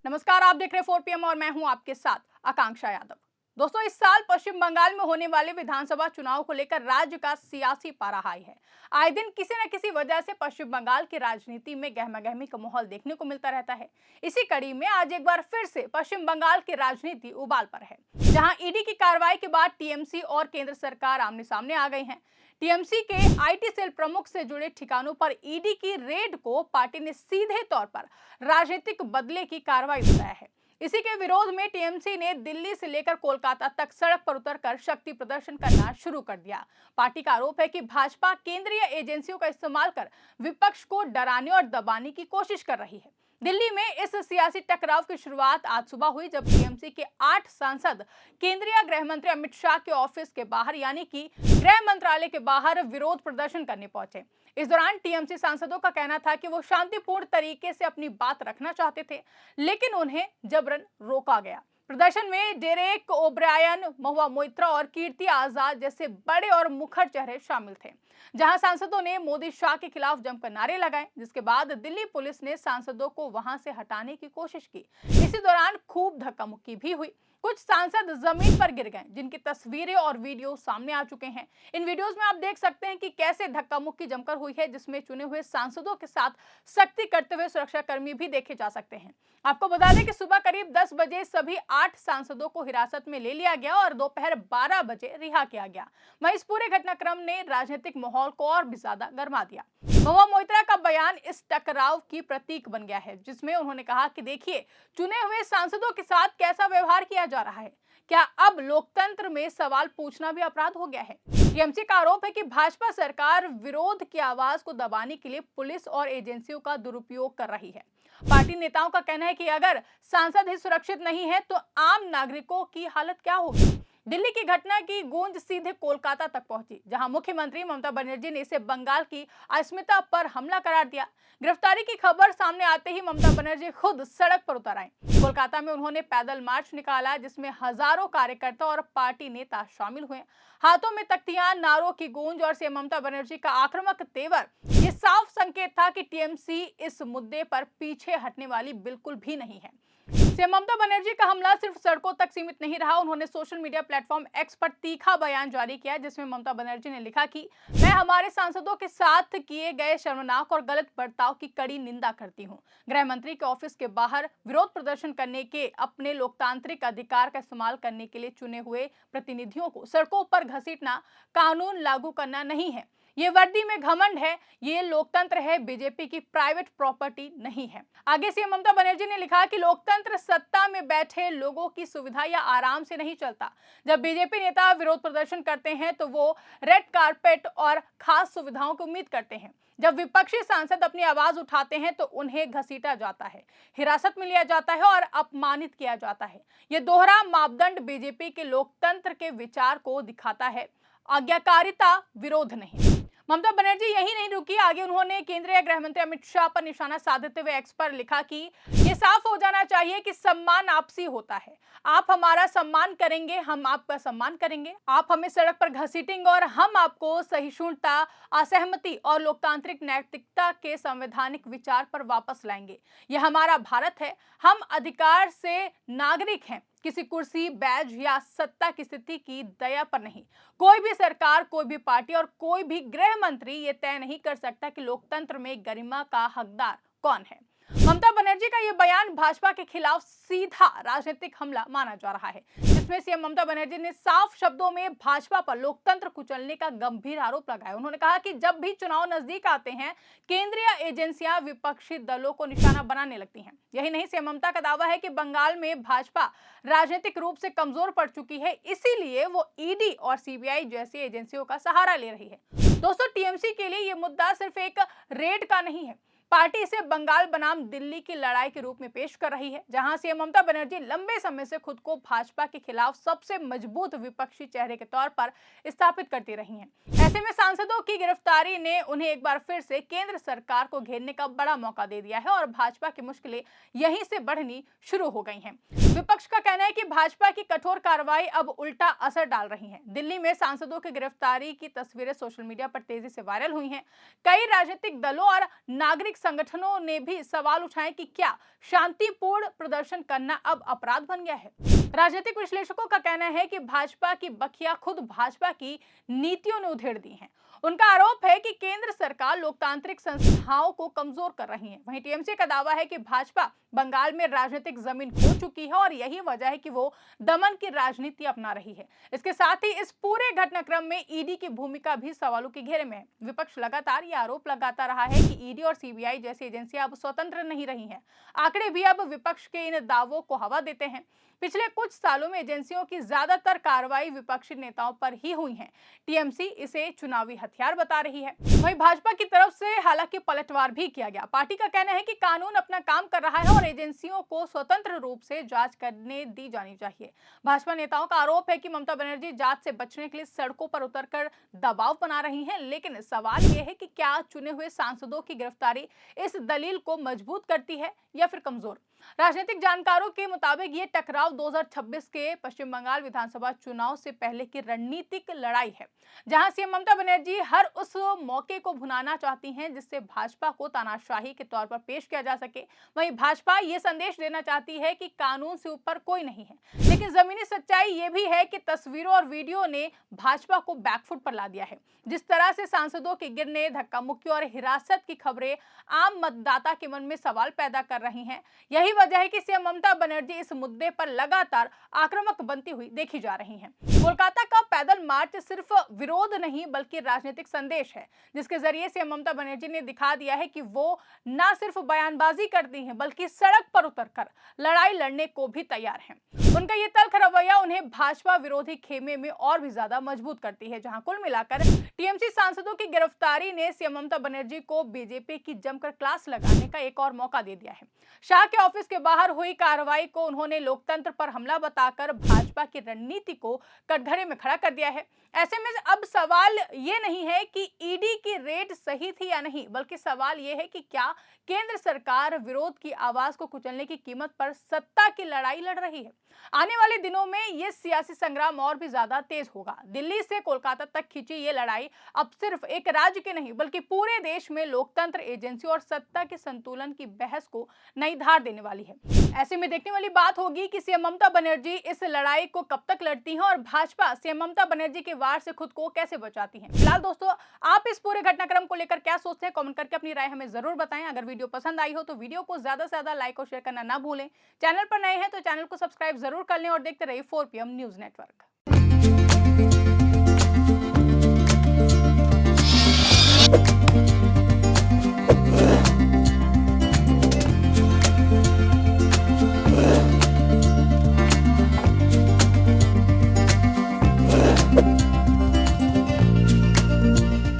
नमस्कार, आप देख रहे हैं 4 PM और मैं हूं आपके साथ आकांक्षा यादव। दोस्तों, इस साल पश्चिम बंगाल में होने वाले विधानसभा चुनाव को लेकर राज्य का सियासी पारा हाई है। आए दिन किसी न किसी वजह से पश्चिम बंगाल की राजनीति में गहमागहमी का माहौल देखने को मिलता रहता है। इसी कड़ी में आज एक बार फिर से पश्चिम बंगाल की राजनीति उबाल पर है, जहां ईडी की कार्रवाई के बाद टीएमसी और केंद्र सरकार आमने सामने आ गई हैं। टीएमसी के आईटी सेल प्रमुख से जुड़े ठिकानों पर ईडी की रेड को पार्टी ने सीधे तौर पर राजनीतिक बदले की कार्रवाई बताया है। इसी के विरोध में टीएमसी ने दिल्ली से लेकर कोलकाता तक सड़क पर उतरकर शक्ति प्रदर्शन करना शुरू कर दिया। पार्टी का आरोप है कि भाजपा केंद्रीय एजेंसियों का इस्तेमाल कर विपक्ष को डराने और दबाने की कोशिश कर रही है। दिल्ली में इस सियासी टकराव की शुरुआत आज सुबह हुई, जब टीएमसी के 8 सांसद केंद्रीय गृह मंत्री अमित शाह के ऑफिस के बाहर यानी कि गृह मंत्रालय के बाहर विरोध प्रदर्शन करने पहुंचे। इस दौरान टीएमसी सांसदों का कहना था कि वो शांतिपूर्ण तरीके से अपनी बात रखना चाहते थे, लेकिन उन्हें जबरन रोका गया। प्रदर्शन में डेरेक ओब्रायन, महुआ मोइत्रा और कीर्ति आजाद जैसे बड़े और मुखर चेहरे शामिल थे। जहां सांसदों ने मोदी शाह के खिलाफ जमकर नारे लगाए, जिसके बाद दिल्ली पुलिस ने सांसदों को वहां से हटाने की कोशिश की। इसी दौरान खूब धक्का मुक्की भी हुई। कुछ सांसद जमीन पर गिर गए, जिनकी तस्वीरें और वीडियो सामने आ चुके हैं। इन वीडियोस में आप देख सकते हैं कि कैसे धक्का मुक्की जमकर हुई है, जिसमें चुने हुए सांसदों के साथ सख्ती करते हुए सुरक्षाकर्मी भी देखे जा सकते हैं। आपको बता दें कि सुबह करीब 10 बजे सभी 8 सांसदों को हिरासत में ले लिया गया और दोपहर 12 बजे रिहा किया गया। वहीं इस पूरे घटनाक्रम ने राजनीतिक माहौल को और भी ज्यादा गर्मा दिया। महुआ मोइत्रा का बयान इस टकराव की प्रतीक बन गया है, जिसमें उन्होंने कहा कि देखिए, चुने हुए सांसदों के साथ कैसा व्यवहार किया जा रहा है। क्या अब लोकतंत्र में सवाल पूछना भी अपराध हो गया है? टीएमसी का आरोप है कि भाजपा सरकार विरोध की आवाज को दबाने के लिए पुलिस और एजेंसियों का दुरुपयोग कर रही है। पार्टी नेताओं का कहना है कि अगर सांसद ही सुरक्षित नहीं है तो आम नागरिकों की हालत क्या होगी। दिल्ली की घटना की गूंज सीधे कोलकाता तक पहुंची, जहां मुख्यमंत्री ममता बनर्जी ने इसे बंगाल की अस्मिता पर हमला करार दिया। गिरफ्तारी की खबर सामने आते ही ममता बनर्जी खुद सड़क पर उतर आए। कोलकाता में उन्होंने पैदल मार्च निकाला, जिसमें हजारों कार्यकर्ता और पार्टी नेता शामिल हुए। हाथों में तख्तियां, नारों की गूंज और सीएम ममता बनर्जी का आक्रामक तेवर ये साफ संकेत था कि टीएमसी इस मुद्दे पर पीछे हटने वाली बिल्कुल भी नहीं है। सीएम ममता बनर्जी का हमला सिर्फ सड़कों तक सीमित नहीं रहा। उन्होंने सोशल मीडिया प्लेटफॉर्म एक्स पर तीखा बयान जारी किया, जिसमें ममता बनर्जी ने लिखा कि मैं हमारे सांसदों के साथ किए गए शर्मनाक और गलत बर्ताव की कड़ी निंदा करती हूं। गृह मंत्री के ऑफिस के बाहर विरोध प्रदर्शन करने के अपने लोकतांत्रिक अधिकार का इस्तेमाल करने के लिए चुने हुए प्रतिनिधियों को सड़कों पर घसीटना कानून लागू करना नहीं है। ये वर्दी में घमंड है, ये लोकतंत्र है, बीजेपी की प्राइवेट प्रॉपर्टी नहीं है। आगे सीएम ममता बनर्जी ने लिखा कि लोकतंत्र सत्ता में बैठे लोगों की सुविधा या आराम से नहीं चलता। जब बीजेपी नेता विरोध प्रदर्शन करते हैं तो वो रेड कारपेट और खास सुविधाओं की उम्मीद करते हैं। जब विपक्षी सांसद अपनी आवाज उठाते हैं तो उन्हें घसीटा जाता है, हिरासत में लिया जाता है और अपमानित किया जाता है। ये दोहरा मापदंड बीजेपी के लोकतंत्र के विचार को दिखाता है, आज्ञाकारिता, विरोध नहीं। ममता बनर्जी यही नहीं रुकी, आगे उन्होंने केंद्रीय गृह मंत्री अमित शाह पर निशाना साधते हुए एक्स पर लिखा कि ये साफ हो जाना चाहिए कि सम्मान आपसी होता है। आप हमारा सम्मान करेंगे, हम आपका सम्मान करेंगे। आप हमें सड़क पर घसीटेंगे और हम आपको सहिष्णुता, असहमति और लोकतांत्रिक नैतिकता के संवैधानिक विचार पर वापस लाएंगे। यह हमारा भारत है, हम अधिकार से नागरिक हैं, किसी कुर्सी, बैज या सत्ता की स्थिति की दया पर नहीं। कोई भी सरकार, कोई भी पार्टी और कोई भी गृह मंत्री ये तय नहीं कर सकता कि लोकतंत्र में गरिमा का हकदार कौन है। ममता बनर्जी का ये बयान भाजपा के खिलाफ सीधा राजनीतिक हमला माना जा रहा है, जिसमें सीएम ममता बनर्जी ने साफ शब्दों में भाजपा पर लोकतंत्र कुचलने का गंभीर आरोप लगाया। उन्होंने कहा कि जब भी चुनाव नजदीक आते हैं, केंद्रीय एजेंसियां विपक्षी दलों को निशाना बनाने लगती हैं। यही नहीं, सीएम ममता का दावा है कि बंगाल में भाजपा राजनीतिक रूप से कमजोर पड़ चुकी है, इसीलिए वो ईडी और सीबीआई जैसी एजेंसियों का सहारा ले रही है। दोस्तों, टीएमसी के लिए ये मुद्दा सिर्फ एक रेड का नहीं है। पार्टी इसे बंगाल बनाम दिल्ली की लड़ाई के रूप में पेश कर रही है, जहां सीएम ममता बनर्जी लंबे समय से खुद को भाजपा के खिलाफ सबसे मजबूत विपक्षी चेहरे के तौर पर स्थापित करती रही हैं। ऐसे में सांसदों की गिरफ्तारी ने उन्हें एक बार फिर से केंद्र सरकार को घेरने का बड़ा मौका दे दिया है और भाजपा की मुश्किलें यहीं से बढ़नी शुरू हो गई हैं। विपक्ष का कहना है कि भाजपा की कठोर कार्रवाई अब उल्टा असर डाल रही है। दिल्ली में सांसदों की गिरफ्तारी की तस्वीरें सोशल मीडिया पर तेजी से वायरल हुई हैं। कई राजनीतिक दलों और नागरिक संगठनों ने भी सवाल उठाए कि क्या शांतिपूर्ण प्रदर्शन करना अब अपराध बन गया है। राजनीतिक विश्लेषकों का कहना है कि भाजपा की बखिया खुद भाजपा की नीतियों ने उधेड़ दी हैं। उनका आरोप है कि केंद्र सरकार लोकतांत्रिक संस्थाओं को कमजोर कर रही है। वहीं टीएमसी का दावा है कि भाजपा बंगाल में राजनीतिक जमीन खो चुकी है और यही वजह है कि वो दमन की राजनीति अपना रही है। इसके साथ ही इस पूरे घटनाक्रम में ईडी की भूमिका भी सवालों के घेरे में है। विपक्ष लगातार ये आरोप लगाता रहा है कि ईडी और सीबीआई जैसी एजेंसियां अब स्वतंत्र नहीं रही हैं। आंकड़े भी अब विपक्ष के इन दावों को हवा देते हैं। पिछले कुछ सालों में एजेंसियों की ज्यादातर कार्रवाई विपक्षी नेताओं पर ही हुई है। टीएमसी इसे चुनावी हथियार बता रही है। वहीं भाजपा की तरफ से हालांकि पलटवार भी किया गया। पार्टी का कहना है कि कानून अपना काम कर रहा है और एजेंसियों को स्वतंत्र रूप से जांच करने दी जानी चाहिए। भाजपा नेताओं का आरोप है कि ममता बनर्जी जांच से बचने के लिए सड़कों पर उतरकर दबाव बना रही हैं, लेकिन सवाल यह है कि क्या चुने हुए सांसदों की गिरफ्तारी इस दलील को मजबूत करती है या फिर कमजोर। राजनीतिक जानकारों के मुताबिक ये टकराव 2026 के पश्चिम बंगाल विधानसभा चुनाव से पहले की रणनीतिक लड़ाई है, जहां सीएम ममता बनर्जी हर उस मौके को भुनाना चाहती हैं जिससे भाजपा को तानाशाही के तौर पर पेश किया जा सके। वहीं भाजपा ये संदेश देना चाहती है कि कानून से ऊपर कोई नहीं है, लेकिन जमीनी सच्चाई ये भी है कि तस्वीरों और वीडियो ने भाजपा को बैकफुट पर ला दिया है। जिस तरह से सांसदों के गिरने, धक्का मुक्की और हिरासत की खबरें आम मतदाता के मन में सवाल पैदा कर रही हैं, यही वजह है कि सीएम ममता बनर्जी इस मुद्दे पर लगातार आक्रामक बनती हुई देखी जा रही हैं। कोलकाता का पैदल मार्च सिर्फ विरोध नहीं बल्कि राजनीतिक संदेश है, जिसके जरिए सीएम ममता बनर्जी ने दिखा दिया है कि वो न सिर्फ बयानबाजी करती हैं बल्कि सड़क पर उतरकर लड़ाई लड़ने को भी तैयार हैं। उनका ये तल्ख रवैया उन्हें भाजपा विरोधी खेमे में और भी ज्यादा मजबूत करती है। जहां कुल मिलाकर टीएमसी सांसदों की गिरफ्तारी ने सीएम ममता बनर्जी को बीजेपी की जमकर क्लास लगाने का एक और मौका दे दिया है। शाह के ऑफिस के बाहर हुई कार्रवाई को उन्होंने लोकतंत्र पर हमला बताकर भाजपा की रणनीति को कटघरे में खड़ा कर दिया है। ऐसे में अब सवाल ये नहीं है कि ईडी की रेड सही थी या नहीं, बल्कि सवाल ये है कि क्या केंद्र सरकार विरोध की आवाज को कुचलने की कीमत पर सत्ता की लड़ाई लड़ रही है। आने वाले दिनों में ये सियासी संग्राम और भी ज्यादा तेज होगा। दिल्ली से कोलकाता तक खिंची ये लड़ाई अब सिर्फ एक राज्य की नहीं बल्कि पूरे देश में लोकतंत्र, एजेंसी और सत्ता के संतुलन की बहस को नई धार देने वाली है। ऐसे में देखने वाली बात होगी कि सीएम ममता बनर्जी इस लड़ाई को कब तक लड़ती हैं और भाजपा सीएम ममता बनर्जी के वार से खुद को कैसे बचाती है। फिलहाल दोस्तों, आप इस पूरे घटनाक्रम को लेकर क्या सोचते हैं, कमेंट करके अपनी राय हमें जरूर बताएं। अगर वीडियो पसंद आई हो तो वीडियो को ज्यादा से ज्यादा लाइक और शेयर करना ना भूलें। चैनल पर नए हैं तो चैनल को सब्सक्राइब जरूर कर लें और देखते रहिए 4PM न्यूज नेटवर्क।